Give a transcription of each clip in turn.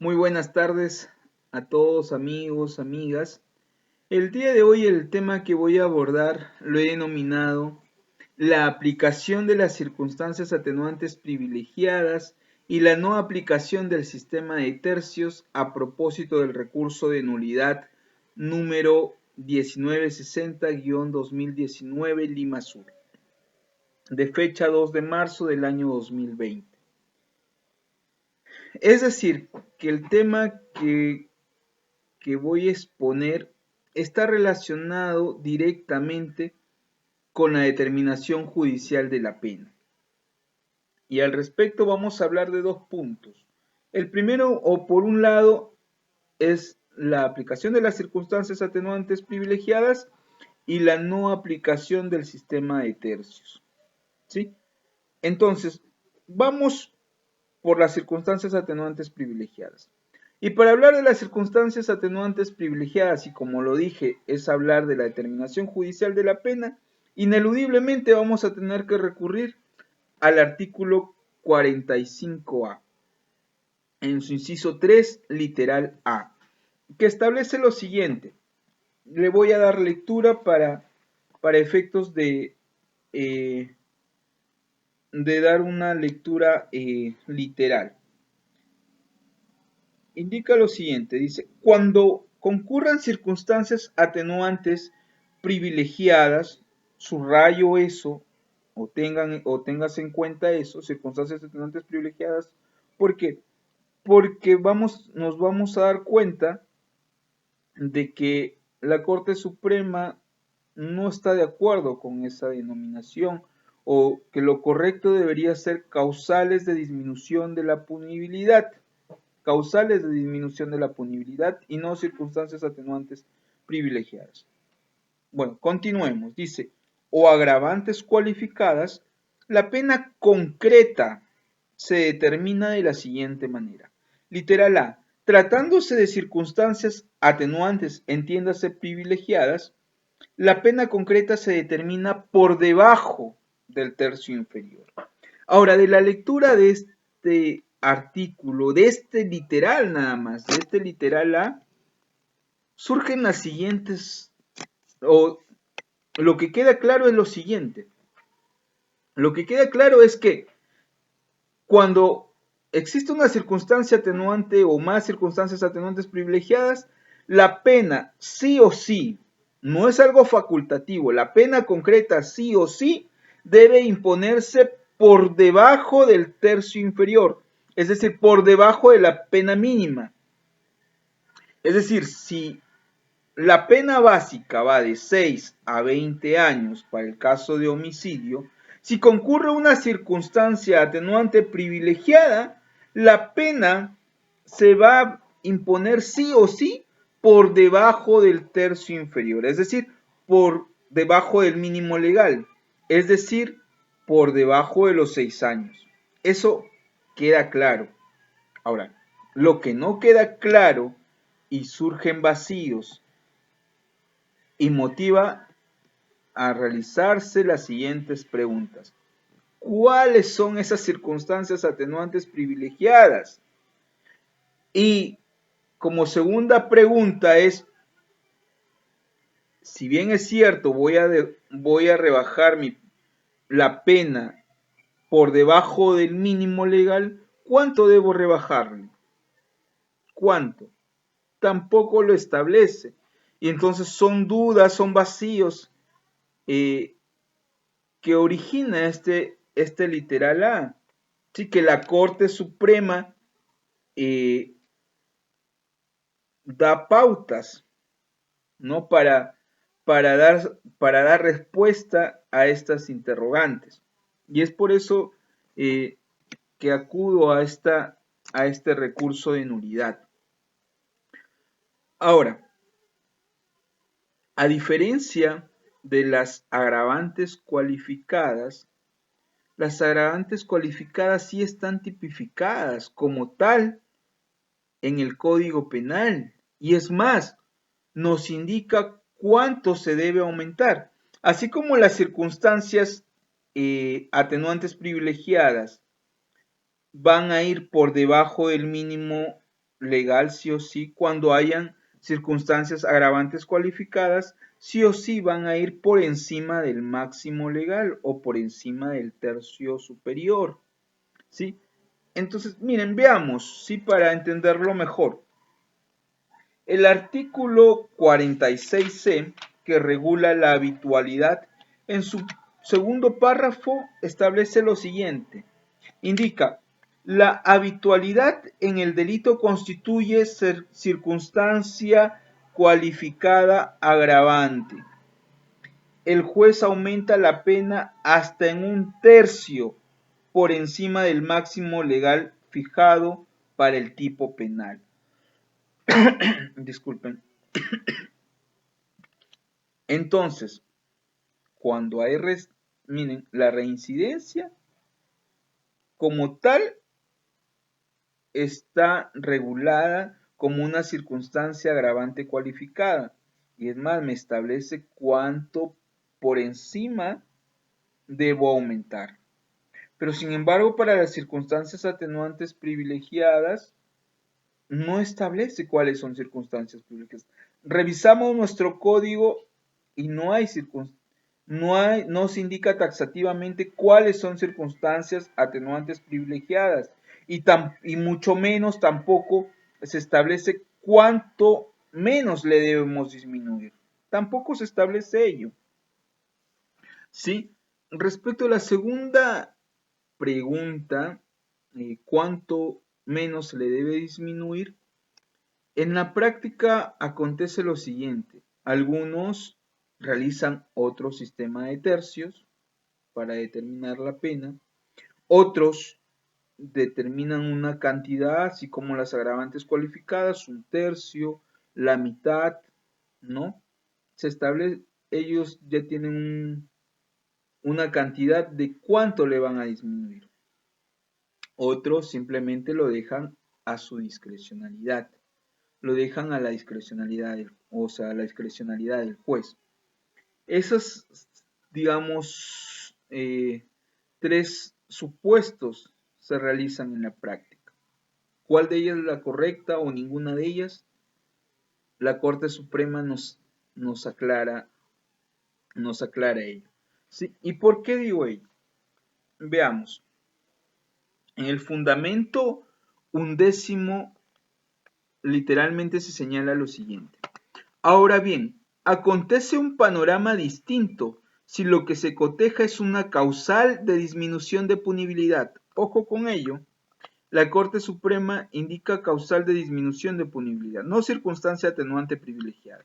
Muy buenas tardes a todos amigos, amigas. El día de hoy el tema que voy a abordar lo he denominado la aplicación de las circunstancias atenuantes privilegiadas y la no aplicación del sistema de tercios a propósito del recurso de nulidad número 1960-2019 Lima Sur, de fecha 2 de marzo del año 2020. Es decir, que el tema que voy a exponer está relacionado directamente con la determinación judicial de la pena. Y al respecto vamos a hablar de dos puntos. El primero, o por un lado, es la aplicación de las circunstancias atenuantes privilegiadas y la no aplicación del sistema de tercios. ¿Sí? Entonces, vamos por las circunstancias atenuantes privilegiadas. Y para hablar de las circunstancias atenuantes privilegiadas, y como lo dije, es hablar de la determinación judicial de la pena, ineludiblemente vamos a tener que recurrir al artículo 45A, en su inciso 3, literal A, que establece lo siguiente. Le voy a dar lectura para efectos de dar una lectura literal. Indica lo siguiente, dice, cuando concurran circunstancias atenuantes privilegiadas, subrayo eso, o tengas en cuenta eso, circunstancias atenuantes privilegiadas, ¿por qué? Porque nos vamos a dar cuenta de que la Corte Suprema no está de acuerdo con esa denominación, o que lo correcto debería ser causales de disminución de la punibilidad. Causales de disminución de la punibilidad y no circunstancias atenuantes privilegiadas. Bueno, continuemos. Dice, o agravantes cualificadas, la pena concreta se determina de la siguiente manera. Literal A, tratándose de circunstancias atenuantes, entiéndase privilegiadas, la pena concreta se determina por debajo del tercio inferior. Ahora, de la lectura de este artículo, de este literal nada más, de este literal A, surgen las siguientes, o lo que queda claro es lo siguiente. Lo que queda claro es que cuando existe una circunstancia atenuante o más circunstancias atenuantes privilegiadas, la pena sí o sí, no es algo facultativo, la pena concreta sí o sí debe imponerse por debajo del tercio inferior, es decir, por debajo de la pena mínima. Es decir, si la pena básica va de 6 a 20 años para el caso de homicidio, si concurre una circunstancia atenuante privilegiada, la pena se va a imponer sí o sí por debajo del tercio inferior, es decir, por debajo del mínimo legal, es decir, por debajo de los 6 años. Eso queda claro. Ahora, lo que no queda claro y surgen vacíos y motiva a realizarse las siguientes preguntas. ¿Cuáles son esas circunstancias atenuantes privilegiadas? Y como segunda pregunta es, si bien es cierto, voy a rebajar la pena por debajo del mínimo legal, ¿cuánto debo rebajarle? ¿Cuánto? Tampoco lo establece. Y entonces son dudas, son vacíos que origina este literal A. Sí, que la Corte Suprema eh, da pautas, ¿no? Para dar respuesta a estas interrogantes. Y es por eso que acudo a este recurso de nulidad. Ahora, a diferencia de las agravantes cualificadas, las agravantes cualificadas sí están tipificadas como tal en el Código Penal. Y es más, nos indica cuánto se debe aumentar. Así como las circunstancias atenuantes privilegiadas van a ir por debajo del mínimo legal sí o sí, cuando hayan circunstancias agravantes cualificadas, sí o sí van a ir por encima del máximo legal o por encima del tercio superior, ¿sí? Entonces, miren, veamos, ¿sí? Para entenderlo mejor. El artículo 46C, que regula la habitualidad, en su segundo párrafo establece lo siguiente. Indica, la habitualidad en el delito constituye circunstancia cualificada agravante. El juez aumenta la pena hasta en un tercio por encima del máximo legal fijado para el tipo penal. Disculpen. Entonces, cuando hay, miren, la reincidencia como tal está regulada como una circunstancia agravante cualificada. Y es más, me establece cuánto por encima debo aumentar. Pero sin embargo, para las circunstancias atenuantes privilegiadas, no establece cuáles son circunstancias privilegiadas. Revisamos nuestro código y no hay no se indica taxativamente cuáles son circunstancias atenuantes privilegiadas y mucho menos tampoco se establece cuánto menos le debemos disminuir. Tampoco se establece ello. ¿Sí? Respecto a la segunda pregunta, ¿cuánto menos se le debe disminuir? En la práctica acontece lo siguiente. Algunos realizan otro sistema de tercios para determinar la pena. Otros determinan una cantidad, así como las agravantes cualificadas, un tercio, la mitad, ¿no? Se establece, ellos ya tienen una cantidad de cuánto le van a disminuir. Otros simplemente lo dejan a su discrecionalidad. Lo dejan a la discrecionalidad, a la discrecionalidad del juez. Esos, digamos, tres supuestos se realizan en la práctica. ¿Cuál de ellas es la correcta o ninguna de ellas? La Corte Suprema nos aclara ello. ¿Sí? ¿Y por qué digo ello? Veamos. En el fundamento 11 literalmente se señala lo siguiente. Ahora bien, acontece un panorama distinto si lo que se coteja es una causal de disminución de punibilidad. Ojo con ello. La Corte Suprema indica causal de disminución de punibilidad, no circunstancia atenuante privilegiada.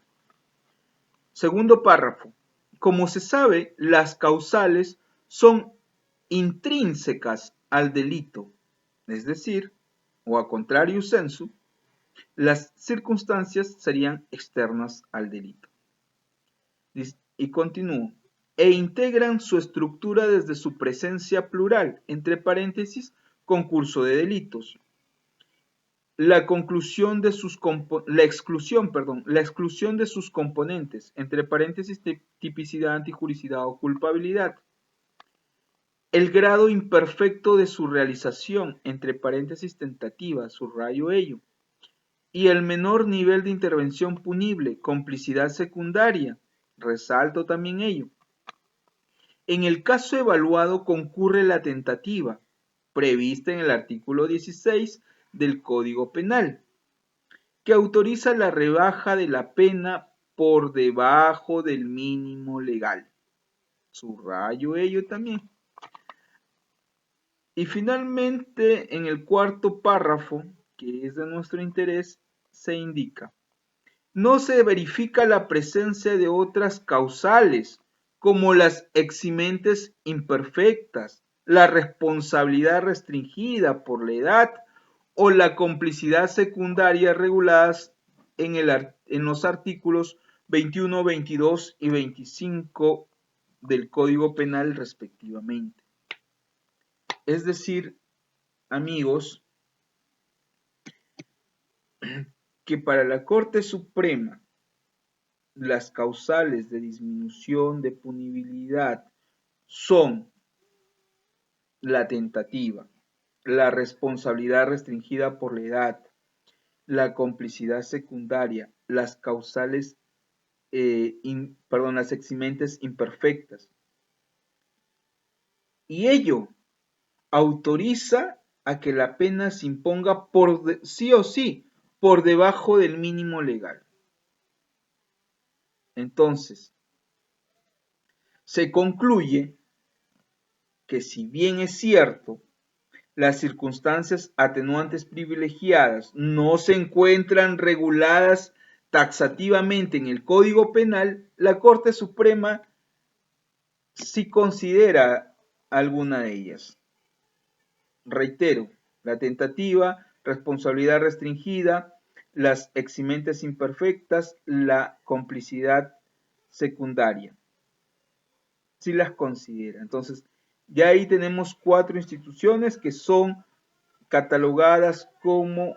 Segundo párrafo. Como se sabe, las causales son intrínsecas al delito, es decir, o a contrario sensu, las circunstancias serían externas al delito. Y continúo. E integran su estructura desde su presencia plural, entre paréntesis, concurso de delitos. La exclusión de sus componentes, entre paréntesis, tipicidad, antijuricidad o culpabilidad. El grado imperfecto de su realización, entre paréntesis, tentativa, subrayo ello. Y el menor nivel de intervención punible, complicidad secundaria, resalto también ello. En el caso evaluado concurre la tentativa, prevista en el artículo 16 del Código Penal, que autoriza la rebaja de la pena por debajo del mínimo legal. Subrayo ello también. Y finalmente, en el cuarto párrafo, que es de nuestro interés, se indica: no se verifica la presencia de otras causales, como las eximentes imperfectas, la responsabilidad restringida por la edad o la complicidad secundaria reguladas en los artículos 21, 22 y 25 del Código Penal respectivamente. Es decir, amigos, que para la Corte Suprema las causales de disminución de punibilidad son la tentativa, la responsabilidad restringida por la edad, la complicidad secundaria, las causales, las eximentes imperfectas. Y ello autoriza a que la pena se imponga sí o sí por debajo del mínimo legal. Entonces, se concluye que si bien es cierto, las circunstancias atenuantes privilegiadas no se encuentran reguladas taxativamente en el Código Penal, la Corte Suprema sí considera alguna de ellas. Reitero, la tentativa, responsabilidad restringida, las eximentes imperfectas, la complicidad secundaria. Sí las considera. Entonces, ya ahí tenemos 4 instituciones que son catalogadas como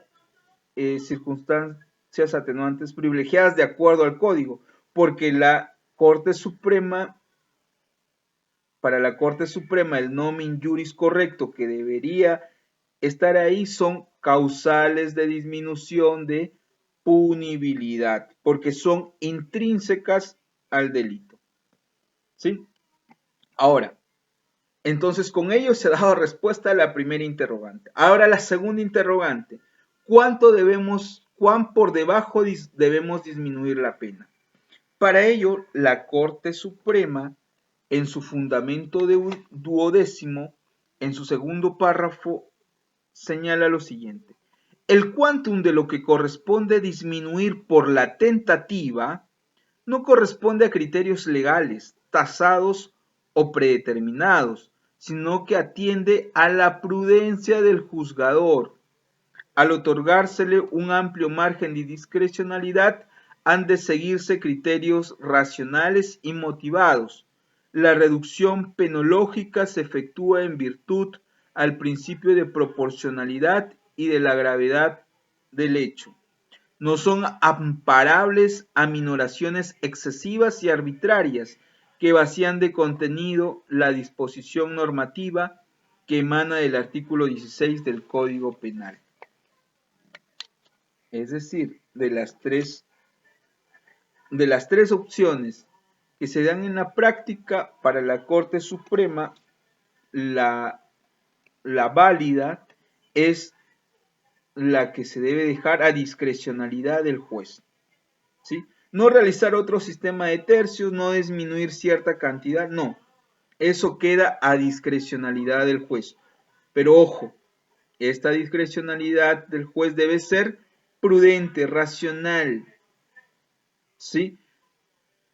circunstancias atenuantes privilegiadas de acuerdo al código, porque la Corte Suprema, para la Corte Suprema, el nomen juris correcto que debería estar ahí son causales de disminución de punibilidad, porque son intrínsecas al delito. ¿Sí? Ahora, entonces con ello se ha dado respuesta a la primera interrogante. Ahora la segunda interrogante, cuán por debajo debemos disminuir la pena? Para ello, la Corte Suprema, en su fundamento duodécimo, en su segundo párrafo, señala lo siguiente. El quantum de lo que corresponde disminuir por la tentativa no corresponde a criterios legales, tasados o predeterminados, sino que atiende a la prudencia del juzgador. Al otorgársele un amplio margen de discrecionalidad, han de seguirse criterios racionales y motivados. La reducción penológica se efectúa en virtud al principio de proporcionalidad y de la gravedad del hecho. No son amparables aminoraciones excesivas y arbitrarias que vacían de contenido la disposición normativa que emana del artículo 16 del Código Penal. Es decir, de las tres opciones que se dan en la práctica para la Corte Suprema, la válida es la que se debe dejar a discrecionalidad del juez. ¿Sí? No realizar otro sistema de tercios, no disminuir cierta cantidad, no. Eso queda a discrecionalidad del juez. Pero ojo, esta discrecionalidad del juez debe ser prudente, racional, ¿sí?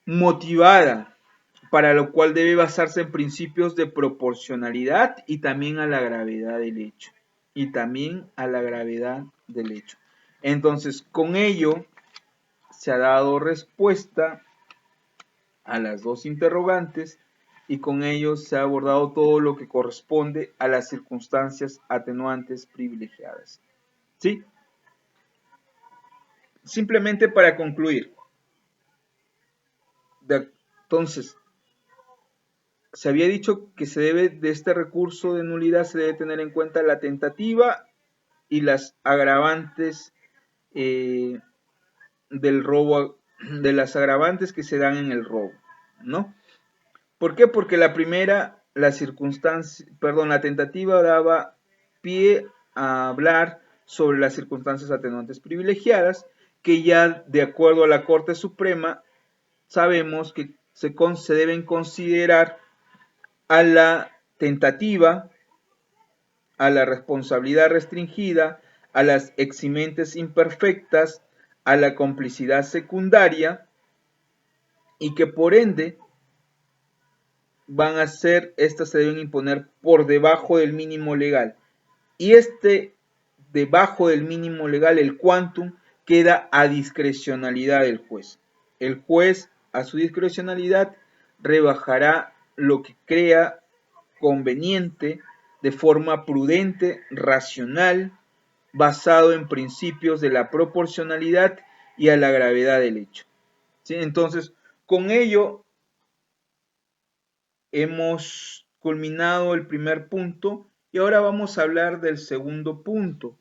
Motivada, para lo cual debe basarse en principios de proporcionalidad y también a la gravedad del hecho. Y también a la gravedad del hecho. Entonces, con ello se ha dado respuesta a las dos interrogantes y con ello se ha abordado todo lo que corresponde a las circunstancias atenuantes privilegiadas. ¿Sí? Simplemente para concluir. Entonces, se había dicho que se debe de este recurso de nulidad se debe tener en cuenta la tentativa y las agravantes del robo, de las agravantes que se dan en el robo, ¿no? ¿Por qué? Porque la primera, la tentativa daba pie a hablar sobre las circunstancias atenuantes privilegiadas, que ya de acuerdo a la Corte Suprema sabemos que se deben considerar a la tentativa, a la responsabilidad restringida, a las eximentes imperfectas, a la complicidad secundaria, y que por ende estas se deben imponer por debajo del mínimo legal. Y debajo del mínimo legal, el quantum, queda a discrecionalidad del juez. El juez, a su discrecionalidad, rebajará lo que crea conveniente de forma prudente, racional, basado en principios de la proporcionalidad y a la gravedad del hecho. ¿Sí? Entonces, con ello hemos culminado el primer punto y ahora vamos a hablar del segundo punto,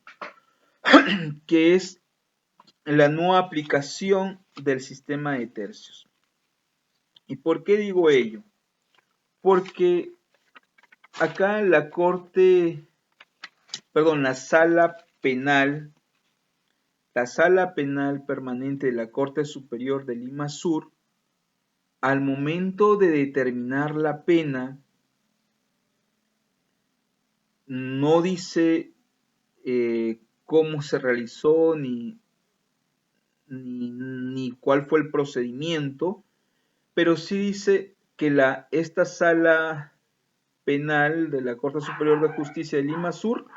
que es la no aplicación del sistema de tercios. ¿Y por qué digo ello? Porque acá la la sala penal permanente de la Corte Superior de Lima Sur, al momento de determinar la pena, no dice cómo se realizó ni cuál fue el procedimiento, pero sí dice que esta sala penal de la Corte Superior de Justicia de Lima Sur,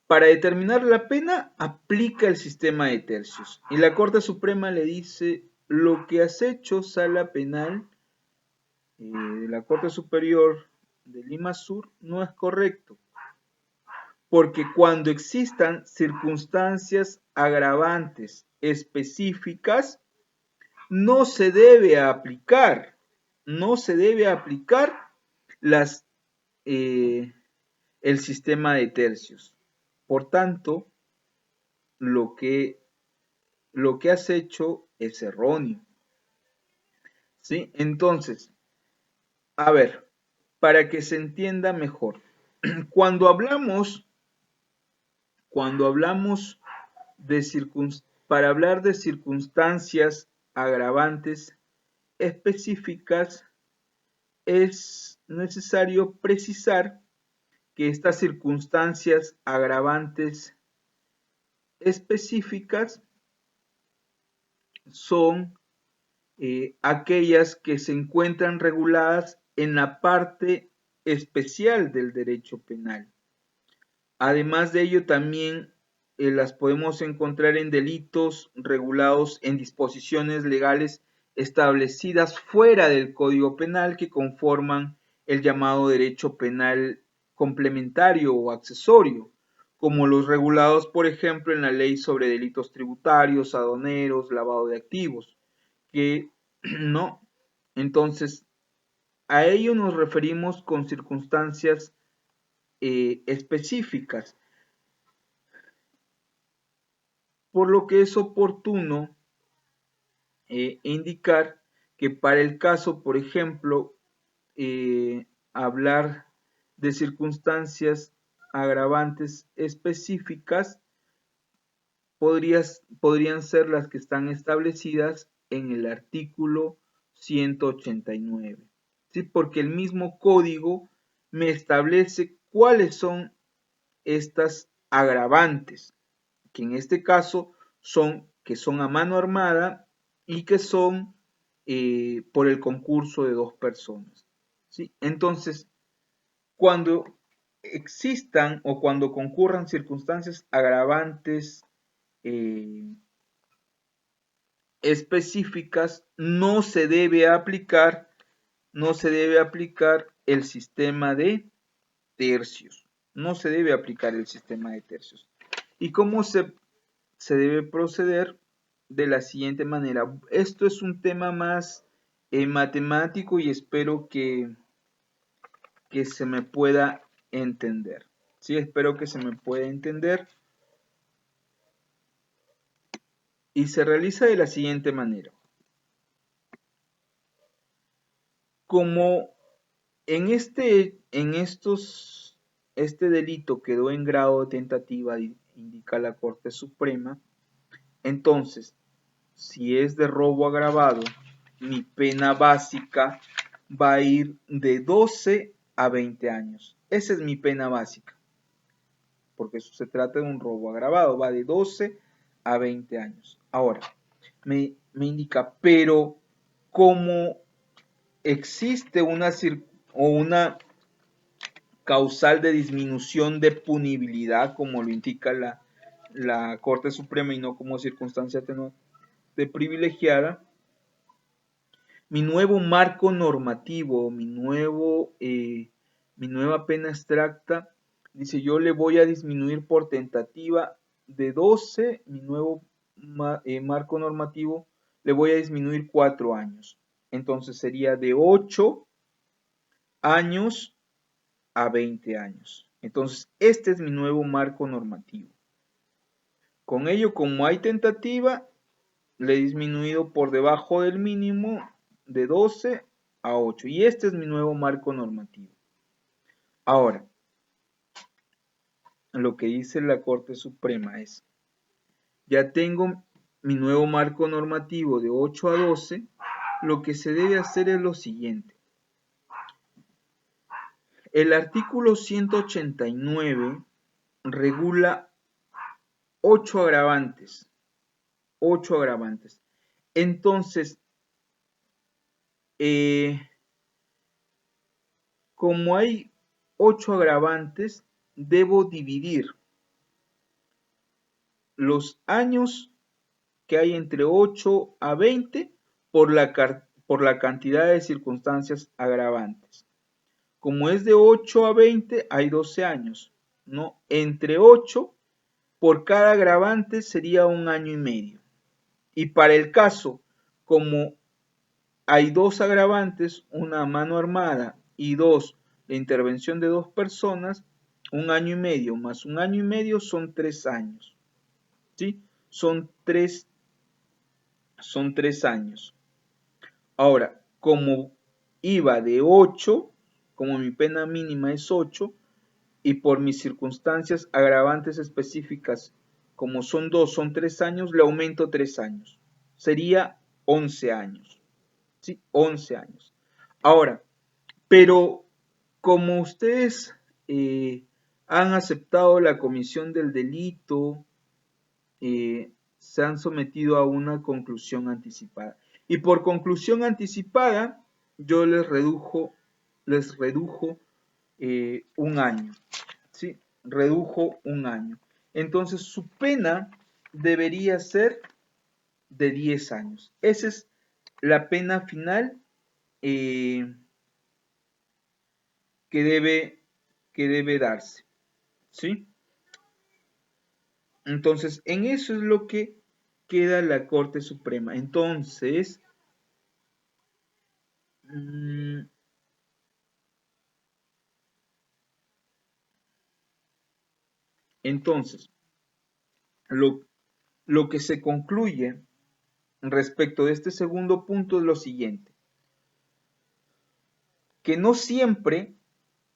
para determinar la pena, aplica el sistema de tercios. Y la Corte Suprema le dice, lo que has hecho, sala penal de la Corte Superior de Lima Sur, no es correcto. Porque cuando existan circunstancias agravantes específicas, no se debe aplicar el sistema de tercios. Por tanto, lo que has hecho es erróneo. ¿Sí? Entonces, a ver, para que se entienda mejor, cuando hablamos para hablar de circunstancias agravantes específicas, es necesario precisar que estas circunstancias agravantes específicas son aquellas que se encuentran reguladas en la parte especial del derecho penal. Además de ello, también las podemos encontrar en delitos regulados en disposiciones legales establecidas fuera del Código Penal que conforman el llamado derecho penal complementario o accesorio, como los regulados, por ejemplo, en la Ley sobre delitos tributarios, aduaneros, lavado de activos, que no. Entonces, a ello nos referimos con circunstancias específicas, por lo que es oportuno indicar que para el caso, por ejemplo, hablar de circunstancias agravantes específicas podrían ser las que están establecidas en el artículo 189, ¿sí? Porque el mismo código me establece cuáles son estas agravantes, que en este caso son a mano armada y que son por el concurso de dos personas, ¿sí? Entonces, cuando existan o cuando concurran circunstancias agravantes específicas, no se debe aplicar el sistema de tercios. No se debe aplicar el sistema de tercios. ¿Y cómo se debe proceder? De la siguiente manera. Esto es un tema más matemático y espero que se me pueda entender. Sí, espero que se me pueda entender. Y se realiza de la siguiente manera. Como este delito quedó en grado de tentativa, indica la Corte Suprema, entonces, si es de robo agravado, mi pena básica va a ir de 12 a 20 años. Esa es mi pena básica, porque eso se trata de un robo agravado, va de 12 a 20 años. Ahora, me indica, pero como existe una causal de disminución de punibilidad, como lo indica la Corte Suprema y no como circunstancia de privilegiada, mi nuevo marco normativo, mi nueva pena extracta, dice yo le voy a disminuir por tentativa de 12, mi nuevo marco normativo le voy a disminuir 4 años. Entonces sería de 8 años a 20 años. Entonces, este es mi nuevo marco normativo. Con ello, como hay tentativa, le he disminuido por debajo del mínimo de 12 a 8. Y este es mi nuevo marco normativo. Ahora, lo que dice la Corte Suprema es, ya tengo mi nuevo marco normativo de 8 a 12, lo que se debe hacer es lo siguiente. El artículo 189 regula 8 agravantes. 8 agravantes. Entonces, como hay 8 agravantes, debo dividir los años que hay entre 8 a 20 por la cantidad de circunstancias agravantes. Como es de 8 a 20, hay 12 años, ¿no? Entre 8, por cada agravante sería 1 año y medio. Y para el caso, como hay 2 agravantes, una mano armada y 2, la intervención de 2 personas, 1 año y medio más 1 año y medio son 3 años. ¿Sí? Son 3 años. Ahora, como iba de 8, como mi pena mínima es 8, y por mis circunstancias agravantes específicas, como son 2, son 3 años, le aumento 3 años. Sería 11 años. ¿Sí? 11 años. Ahora, pero como ustedes han aceptado la comisión del delito, se han sometido a una conclusión anticipada. Y por conclusión anticipada, yo les redujo 1 año. ¿Sí? Redujo 1 año. Entonces su pena debería ser de 10 años. Esa es la pena final que debe darse. ¿Sí? Entonces, en eso es lo que queda la Corte Suprema. Entonces, lo que se concluye respecto de este segundo punto es lo siguiente, que no siempre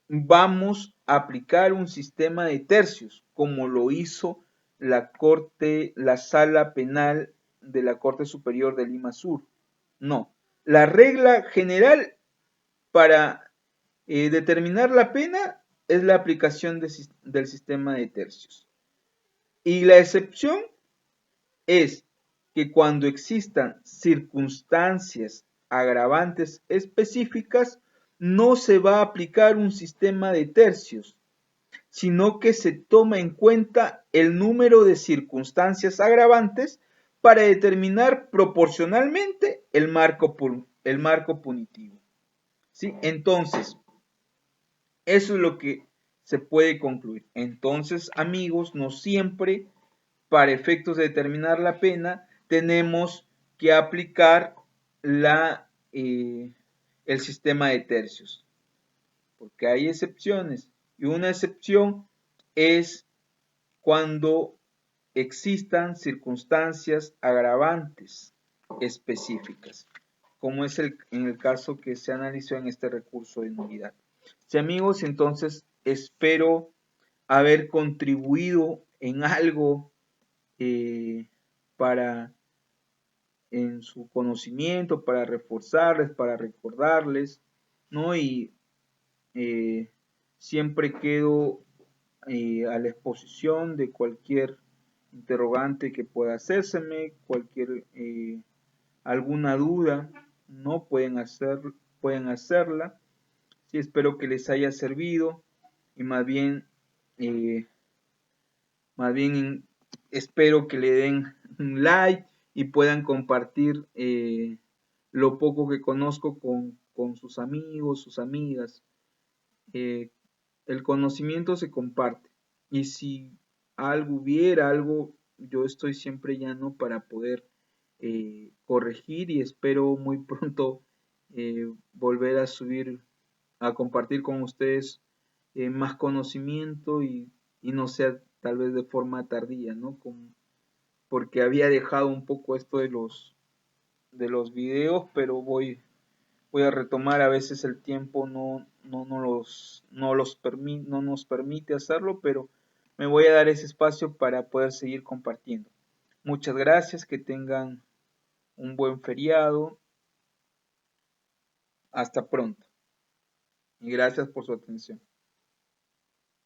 vamos a aplicar un sistema de tercios, como lo hizo la Sala Penal de la Corte Superior de Lima Sur. No, la regla general para determinar la pena es la aplicación del sistema de tercios. Y la excepción es que cuando existan circunstancias agravantes específicas, no se va a aplicar un sistema de tercios, sino que se toma en cuenta el número de circunstancias agravantes para determinar proporcionalmente el marco punitivo. ¿Sí? Entonces, eso es lo que se puede concluir. Entonces, amigos, no siempre, para efectos de determinar la pena, tenemos que aplicar el sistema de tercios, porque hay excepciones, y una excepción es cuando existan circunstancias agravantes específicas, como es en el caso que se analizó en este recurso de nulidad. Sí, amigos, entonces espero haber contribuido en algo para en su conocimiento, para reforzarles, para recordarles, ¿no? Y siempre quedo a la exposición de cualquier interrogante que pueda hacérseme, alguna duda, ¿no? Pueden hacerla. Sí, espero que les haya servido y eh, más bien espero que le den un like y puedan compartir lo poco que conozco con sus amigos, sus amigas. El conocimiento se comparte y si hubiera algo, yo estoy siempre llano para poder corregir y espero muy pronto volver a subir, a compartir con ustedes más conocimiento y no sea tal vez de forma tardía, ¿no? porque había dejado un poco esto de los videos, pero voy a retomar. A veces el tiempo no nos permite hacerlo, pero me voy a dar ese espacio para poder seguir compartiendo. Muchas gracias, que tengan un buen feriado. Hasta pronto y gracias por su atención.